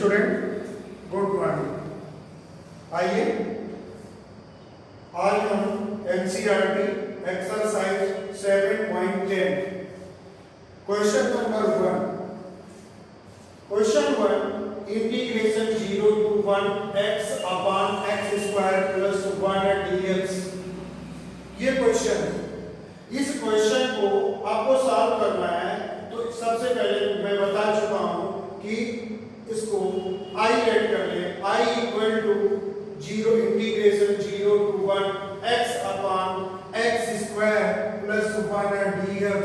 Student, good morning. आइए आज हम NCERT exercise 7.10 question number 1। Question 1, integration 0 to 1 x upon x square plus 1 dx। ये question है। इस क्वेश्चन को आपको सॉल्व करना है तो सबसे पहले मैं बता चुका हूं कि इसको I लेट कर ले। I equal to 0 integration 0 to 1 x upon x square plus 1 dx।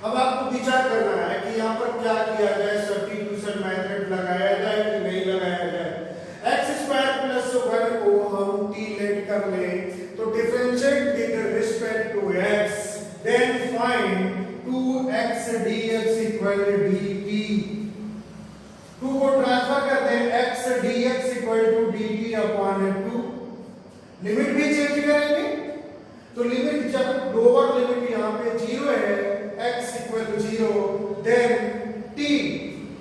अब आपको विचार करना है कि यहाँ पर क्या किया जाए, सब्स्टिट्यूशन मेथड लगाया जाए कि नहीं लगाया जाए। x स्क्वायर प्लस 1 को हम t लेट कर ले तो differentiate with respect to x, then find 2x dx equal dt। 2 को ट्रांसफर कर दें, x dx equal to dt upon 2। Limit भी चेंज करेंगे तो लिमिट जब लोअर लिमिट यहाँ पे 0 है, x equal to 0, then t।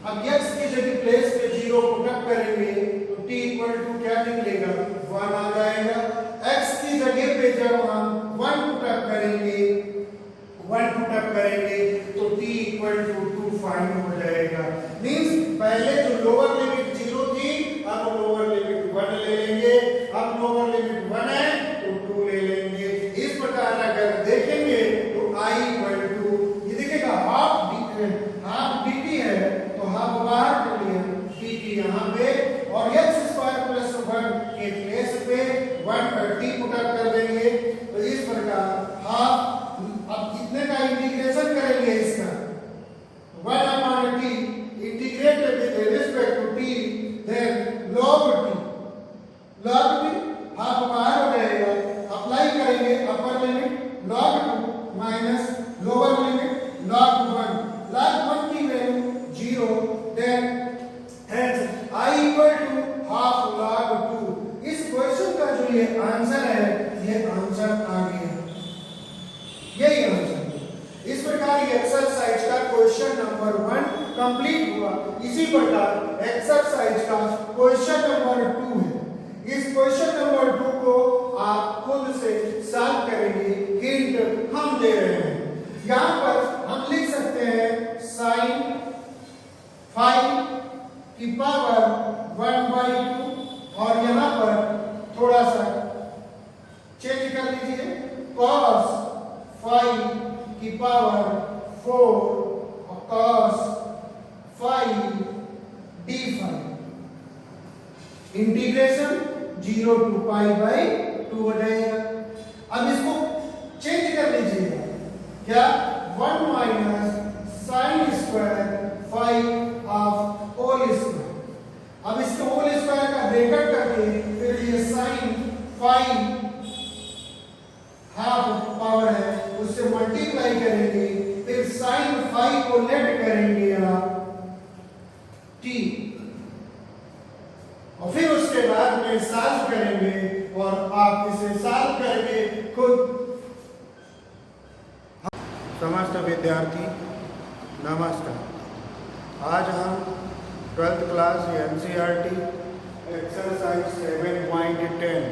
अब x की जगह प्लेस पे 0 पुट अप करेंगे तो t इक्वल टू क्या निकलेगा, 1 आ जाएगा। x की जगह पे जब हम 1 पुट अप करेंगे तो t इक्वल टू 2 फाइंड हो जाएगा। मींस पहले जो लोअर लिमिट 0 थी, अब लोअर लिमिट 1 ले लेंगे। अब लोअर लिमिट 1 है तो 2 ले लेंगे। इस प्रकार अगर देखेंगे तो I इक्वल टू, ये देखिएगा हाफ dt है तो हाफ बाहर कर लिया, dt यहाँ पे, और x स्क्वायर प्लस 1 के प्लेस पे 1 पुट अप कर देंगे तो इस प्रकार हाफ। अब कितने का इंटीग्रेशन करेंगे इसका, 1 upon t integrate with respect to t, then log t half बाहर हो जाएगा। अप्लाई करेंगे upper limit log 2 minus lower limit log 1। log 1 की value 0, then hence I equal to half log 2। इस क्वेश्चन का जो ये आंसर है, ये आंसर आ गया, यही आंसर। इस प्रकार ये एक्सरसाइज का क्वेश्चन नंबर 1 कंप्लीट हुआ। इसी प्रकार एक्सरसाइज का क्वेश्चन नंबर 2 है। इस क्वेश्चन नंबर 2 को आप खुद से सॉल्व करेंगे, हिंट हम दे रहे हैं। यहाँ पर हम लिख सकते हैं sin 5 की पावर 1/2, और यहाँ पर थोड़ा सा चेंज कर लीजिए, cos 5 की पावर 4 और cos 5 d5। इंटीग्रेशन 0 to π/2 हो जाएगा। अब इसको चेंज कर लीजिएगा, क्या 1 minus sine square 5 of whole square. अब इसके होल स्क्वायर का ब्रैकेट करके फिर ये साइन 5 हाफ पावर है उससे मल्टीप्लाई करेंगे, फिर साइन 5 को लेट करेंगे आप t, और फिर उसके बाद में सॉल्व करेंगे और आप इसे सॉल्व करके खुद। समस्त विद्यार्थी नमस्कार। आज हम 12th class NCERT exercise 7.10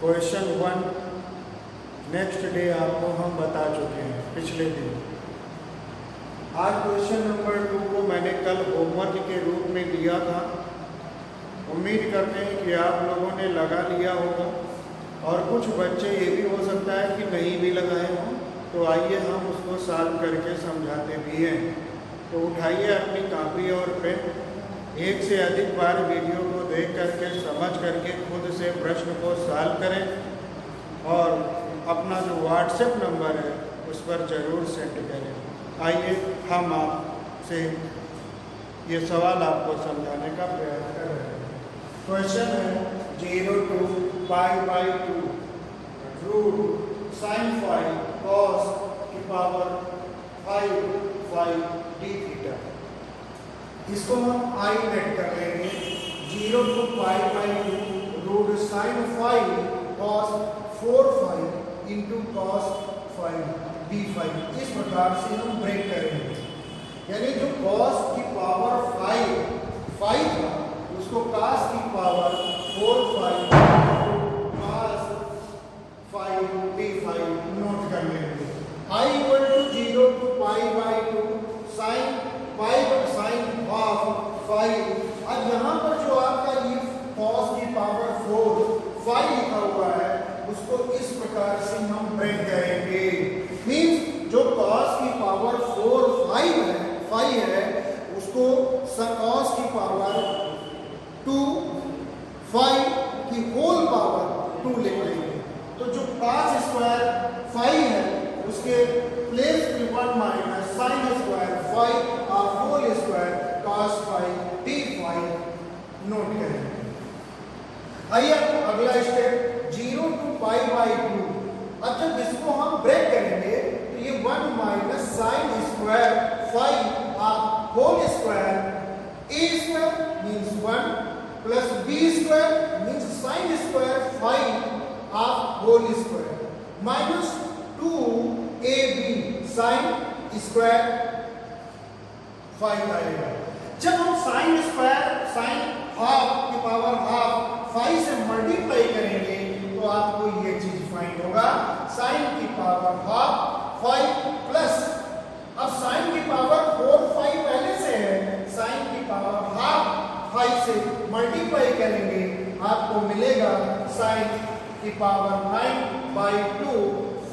question 1 next day आपको हम बता चुके हैं पिछले दिन। आज क्वेश्चन नंबर 2 को मैंने कल होमवर्क के रूप में दिया था। उम्मीद करते हैं कि आप लोगों ने लगा लिया होगा, और कुछ बच्चे ये भी हो सकता है कि नहीं भी लगाए हों। तो आइए हम उसको सॉल्व करके समझाते भी हैं। तो उठाइए अपनी कॉपी और पेन, एक से अधिक बार वीडियो को देख करके समझ करके खुद से प्रश्न को सॉल्व करें, और अपना जो व्हाट्सएप नंबर है उस पर ज़रूर सेंड करें। आइए हम आपसे ये सवाल आपको समझाने का प्रयास कर रहे हैं। क्वेश्चन है 0 to π/2 रूट साइन 5 cos की पावर 5 d थीटा। इसको हम I लेट कर लेंगे, 0 to π/2 root sine 5 cos 4 into cos 5 d5। इस प्रकार से हम ब्रेक करेंगे, यानी जो cos की पावर 5 था उसको cos की पावर 4 5 cos 5 d5 नोट कर लेंगे। I equal to 0 to pi by 2 sin pi sin half 5। अब यहाँ पर जो आपका ये cos की पावर 4 5 लिखा हुआ है उसको इस प्रकार से हम ब्रेक करेंगे। मींस जो cos की पावर 4 5 है उसको cos की पावर 2 5 की होल पावर 2 लिख लेंगे। तो जो cos स्क्वायर 5 है उसके प्लेस में 1 माइनस sin स्क्वायर 5 और whole square cos 5 d5 note करेंगे। आइए अगला स्टेप 0 to pi by 2। अब जब इसको हम ब्रेक करेंगे तो ये 1 माइनस sin स्क्वायर 5 और whole square a square means 1 plus b square means sin square 5 और whole square minus 2ab sin square 5 आएगा। जब हम sin स्क्वायर sin हाफ की पावर हाफ 5 से मल्टीप्लाई करेंगे तो आपको ये चीज फाइंड होगा sin की पावर हाफ 5 प्लस अब sin की पावर 4 5 पहले से है sin की पावर हाफ 5 से मल्टीप्लाई करेंगे आपको मिलेगा sin की power 9 by 2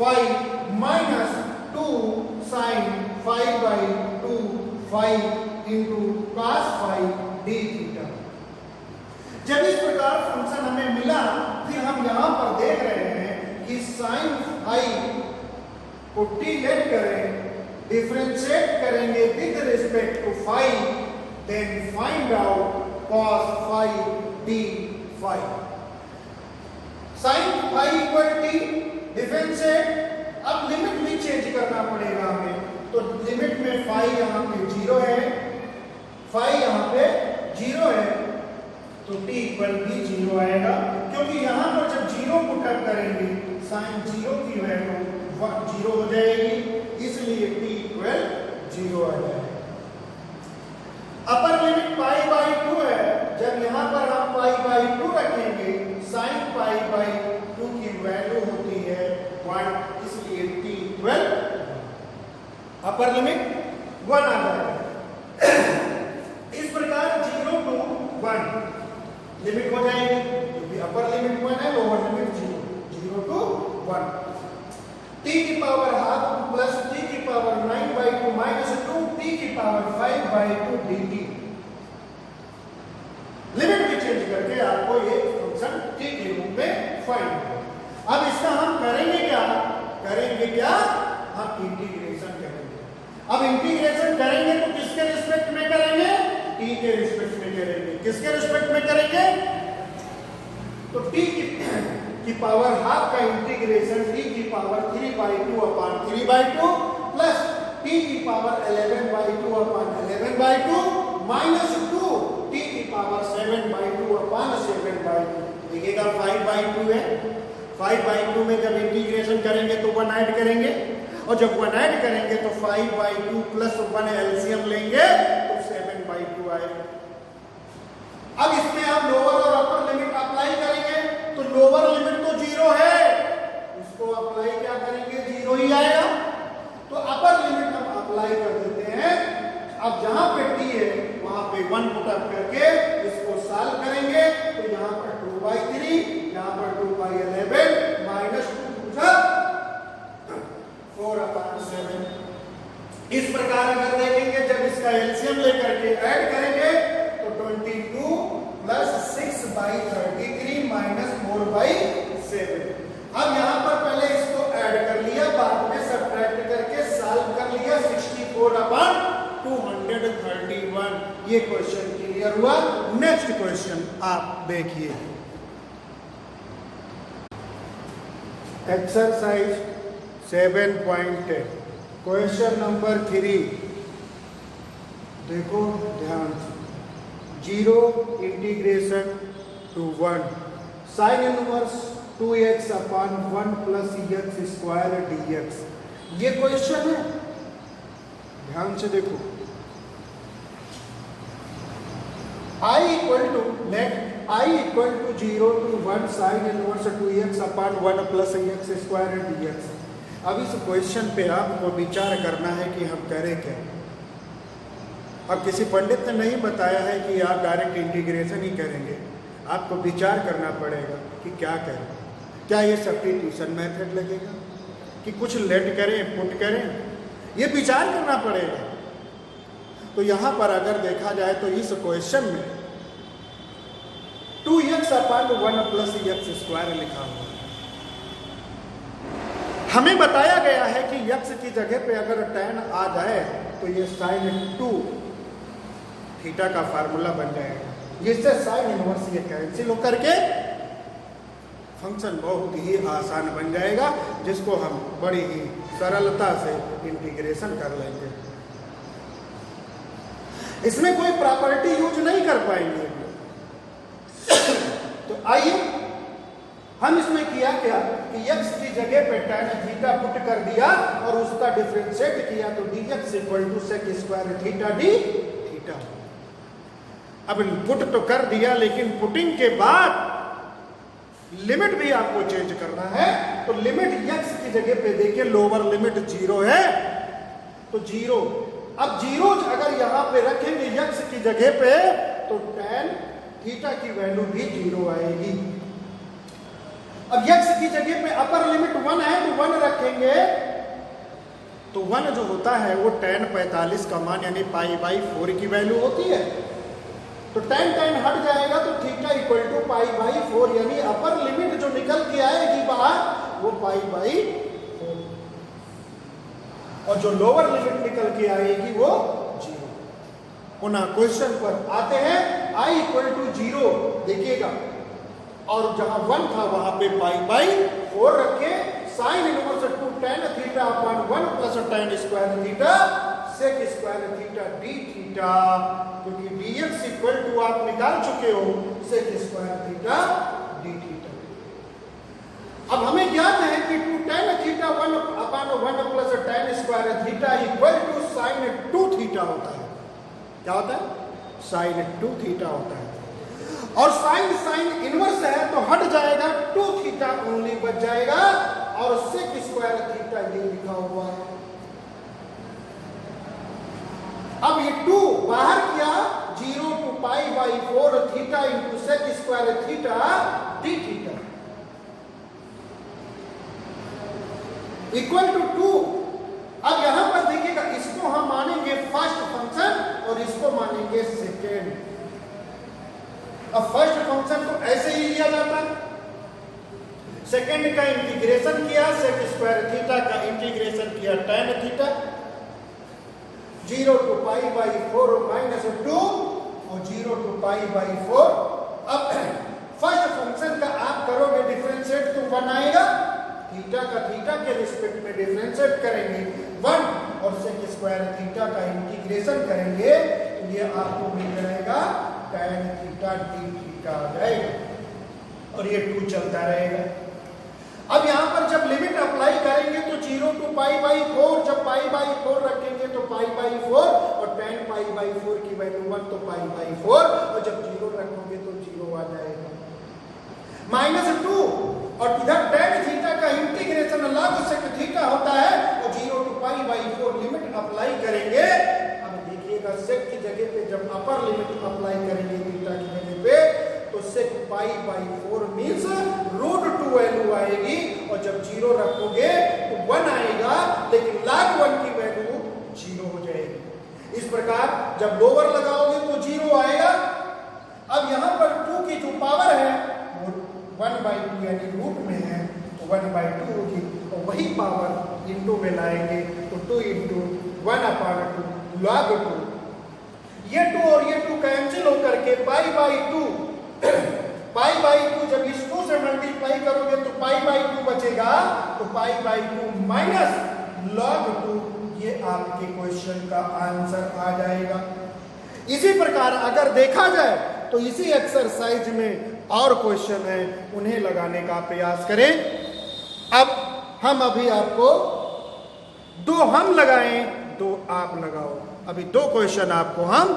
5 minus 2 sin 5 by 2 5 into cos 5 d theta. जब इस प्रकार फंक्शन हमें मिला फिर हम यहां पर देख रहे हैं कि sin 5 को t लेट करें डिफरेंशिएट करेंगे with respect to 5 then find out cos 5 d5। sin 5 equal t differentiate अब लिमिट भी चेंज करना पड़ेगा हमें। तो लिमिट में 5 यहां पे 0 है 5 यहां पे 0 है तो t इक्वल भी 0 आएगा क्योंकि यहां पर जब 0 पुट अप करेंगे sin 0 की वैल्यू 0 हो जाएगी इसलिए t इक्वल 0 आ जाएगा। अपर लिमिट पाई बाई 2 है जब यहां पर हम पाई बाई 2 रखेंगे sin पाई बाई 2 की वैल्यू होती है 1 इसलिए t इक्वल अपर लिमिट 1 आ जाएगा। इस प्रकार 0 to 1 लिमिट हो जाएगी क्योंकि अपर लिमिट 1 है लोअर लिमिट 0 to 1 t की पावर हाफ प्लस t की पावर 9 by 2 माइनस 2 t की पावर 5 by 2 dt। लिमिट भी चेंज करके आपको ये फंक्शन t के रूप में फाइंड होगा। अब इसका हम करेंगे क्या हम इंटीग्रेशन करेंगे। अब इंटीग्रेशन करेंगे तो किसके रिस्पेक्ट में करेंगे t के रिस्पेक्ट में करेंगे। किसके रिस्पेक्ट में करेंगे तो t की पावर हाफ का इंटीग्रेशन t की power 3 by 2 upon 3 by 2 plus t की power 11 by 2 upon 11 by 2 minus 2 t की पावर 7 by 2 upon 7 by 2। देखिएगा 5 by 2 है 5 by 2 में जब इंटीग्रेशन करेंगे तो 1 ऐड करेंगे और जब 1 ऐड करेंगे तो 5 by 2 प्लस 1 एलसीएम लेंगे तो 7 by 2 आएगा। अब इसमें हम लोअर और अपर लिमिट अप्लाई करेंगे तो लोअर लिमिट तो 0 है इसको अप्लाई क्या करेंगे 0 ही आएगा। तो अपर लिमिट हम अप्लाई कर देते हैं। अब जहां पे t है वहां पे 1 पुट अप करके इसको सॉल्व करेंगे तो यहां पर 2/3 यहां पर 2/11 माइनस 2 4/7। इस प्रकार अगर देखेंगे जब इसका एलसीएम लेकर के ऐड करेंगे तो 22 प्लस 6/33 माइनस 4/7। अब यहां पर पहले इसको ऐड कर लिया बाद में सब्ट्रैक्ट करके सॉल्व कर लिया 64/231। ये क्वेश्चन क्लियर हुआ। नेक्स्ट क्वेश्चन आप देखिए एक्सरसाइज 7.10 क्वेश्चन नंबर 3 देखो ध्यान से 0 integration to 1 sine inverse 2x upon 1 plus x square dx। ये क्वेश्चन है ध्यान से देखो I equal to let I equal to 0 to 1 sin inverse 2x upon 1 plus x square dx। अब इस क्वेश्चन पे आपको विचार करना है कि हम करें क्या। अब किसी पंडित ने नहीं बताया है कि आप डायरेक्ट इंटीग्रेशन ही करेंगे, आपको विचार करना पड़ेगा कि क्या करें। क्या ये सब्स्टिट्यूशन मेथड लगेगा कि कुछ लेट करें, पुट करें, ये विचार करना पड़ेगा। तो यहाँ पर अगर देखा जाए तो इस क्वेश्चन में 2x upon 1 plus x square लिखा हुआ है। हमें बताया गया है कि x की जगह पे अगर tan आ जाए तो ये sin 2 थीटा का फार्मूला बन जाएगा, जिससे sin इनवर्स ये कैंसिल होकर के फंक्शन बहुत ही आसान बन जाएगा, जिसको हम बड़ी ही सरलता से इंटीग्रेशन कर लेंगे। इसमें कोई प्रॉपर्टी यूज नहीं कर पाएंगे। तो आइए हम इसमें किया क्या कि x की जगह पे tan थीटा पुट कर दिया और उसका डिफरेंशिएट किया तो dx equal to sec square theta d theta. अब पुट तो कर दिया, लेकिन पुटिंग के बाद लिमिट भी आपको चेंज करना है। तो लिमिट x की जगह पे देखिए लोअर लिमिट 0 है तो 0। अब 0 अगर यहां पे रखेंगे x की जगह पे तो tan थीटा की वैल्यू भी 0 आएगी। अब x की जगह पे अपर लिमिट 1 है तो 1 रखेंगे तो 1 जो होता है वो tan 45 का मान यानी π/4 की वैल्यू होती है। तो tan हट जाएगा तो थीटा इक्वल टू π/4 यानी अपर लिमिट जो निकल के आएगी बाहर वो π/4 और जो लोअर लिमिट निकल के आएगी वो 0। पुनः क्वेश्चन पर आते हैं। I इक्वल टू 0 देखिएगा और जहां 1 था वहां पे π/4 रखे। Sine inverse 2 tan theta upon 1 plus tan square theta sec square theta d theta, क्योंकि dx इक्वल टू आप निकाल चुके हो sec square theta d theta. अब हमें ज्ञात है कि 2 tan theta 1 upon 1 plus tan square theta equal to sin 2 theta होता है। क्या होता है? sin 2 थीटा होता है। और साइन इनवर्स है तो हट जाएगा, 2 थीटा ओनली बच जाएगा और sec स्क्वायर थीटा ये लिखा हुआ है। अब ये 2 बाहर किया 0 to π/4 theta into sec square theta d theta equal to 2। अब यहां पर देखिएगा इसको हम मानेंगे फर्स्ट फंक्शन और इसको मानेंगे सेकेंड। अब फर्स्ट फंक्शन को ऐसे ही लिया जाता है, सेकेंड का इंटीग्रेशन किया sec स्क्वायर थीटा का इंटीग्रेशन किया tan थीटा 0 टू π/4 माइनस 2 और 0 टू π/4। अब फर्स्ट फंक्शन का आप करोगे डिफरेंशिएट तो 1 आएगा, थीटा का थीटा के रिस्पेक्ट में डिफरेंशिएट करेंगे 1 और sec स्क्वायर थीटा का इंटीग्रेशन करेंगे तो ये आपको मिल जाएगा tan थीटा d थीटा आ जाएगा और ये 2 चलता रहेगा। अब यहां पर जब लिमिट अप्लाई करेंगे तो 0 टू π/4, जब π/4 रखेंगे तो π/4 और tan π/4 की वैल्यू 1 तो π/4 और जब 0 रखोगे तो 0 आ जाएगा। -2 और इधर tan थीटा का इंटीग्रेशन log sec थीटा होता है और 0 टू π/4 लिमिट अप्लाई करेंगे। अब देखिएगा sec की जगह पे जब अपर लिमिट अप्लाई करेंगे थीटा की जगह पे तो sec π/4 मींस √2 वैल्यू आएगी और जब 0 रखोगे तो 1 आएगा, लेकिन log 1 की वैल्यू 0 हो जाएगी। इस प्रकार जब लोअर लगाओगे तो 0 आएगा। अब यहां पर 2 की जो पावर है वो 1/2 यानी रूट में है तो 1/2 होगी और वही पावर इंटू में लाएंगे तो 2 इंटू 1/2 log 2। ये 2 और ये 2 कैंसिल होकर के π/2 जब इस 2 से मल्टीप्लाई करोगे तो π/2 बचेगा तो π/2 माइनस log 2 ये आपके क्वेश्चन का आंसर आ जाएगा। इसी प्रकार अगर देखा जाए तो इसी एक्सरसाइज में और क्वेश्चन है, उन्हें लगाने का प्रयास करें। अब हम अभी आपको 2 हम लगाएं 2 आप लगाओ। अभी 2 क्वेश्चन आपको हम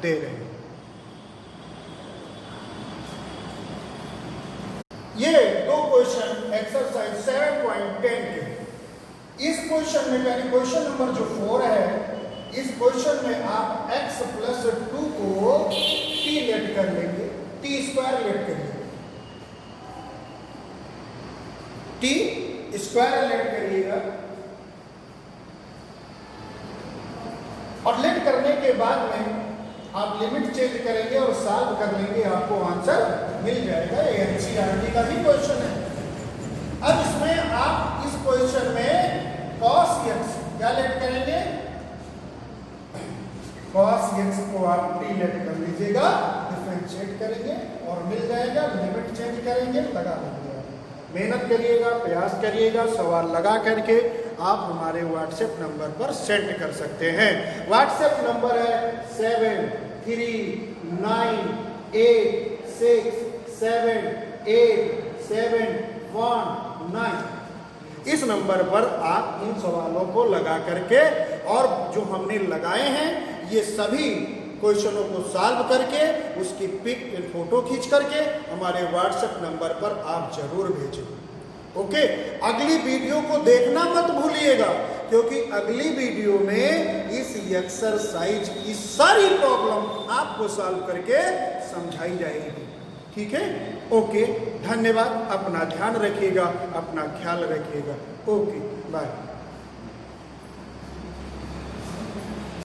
दे रहे हैं। ये दो क्वेश्चन एक्सरसाइज 7.10 के, इस क्वेश्चन में यानी क्वेश्चन नंबर जो 4 है, इस क्वेश्चन में आप x प्लस 2 को t लेट कर लेंगे, t स्क्वायर लेट करिए, t स्क्वायर लेट करिएगा और लेट करने के बाद में आप लिमिट चेंज करेंगे और सॉल्व कर लेंगे, आपको आंसर मिल जाएगा। ये एनसीईआरटी का भी क्वेश्चन है। अब इसमें आप इस क्वेश्चन में cos x क्या लेट करेंगे, cos x को आप t लेट कर लीजिएगा, डिफरेंशिएट करेंगे और मिल जाएगा, लिमिट चेंज करेंगे, लगा देंगे। मेहनत करिएगा, प्रयास करिएगा, सवाल लगा करके आप हमारे व्हाट्सएप नंबर पर सेंड कर सकते हैं। व्हाट्सएप नंबर है 7396878719। इस नंबर पर आप इन सवालों को लगा करके और जो हमने लगाए हैं ये सभी क्वेश्चनों को सॉल्व करके उसकी पिक फोटो खींच करके हमारे व्हाट्सएप नंबर पर आप जरूर भेजें। ओके, अगली वीडियो को देखना मत भूलिएगा, क्योंकि अगली वीडियो में इस एक्सरसाइज की सारी प्रॉब्लम आपको सॉल्व करके समझाई जाएगी। ठीक है, ओके, धन्यवाद। अपना ध्यान रखिएगा, अपना ख्याल रखिएगा। Okay, bye.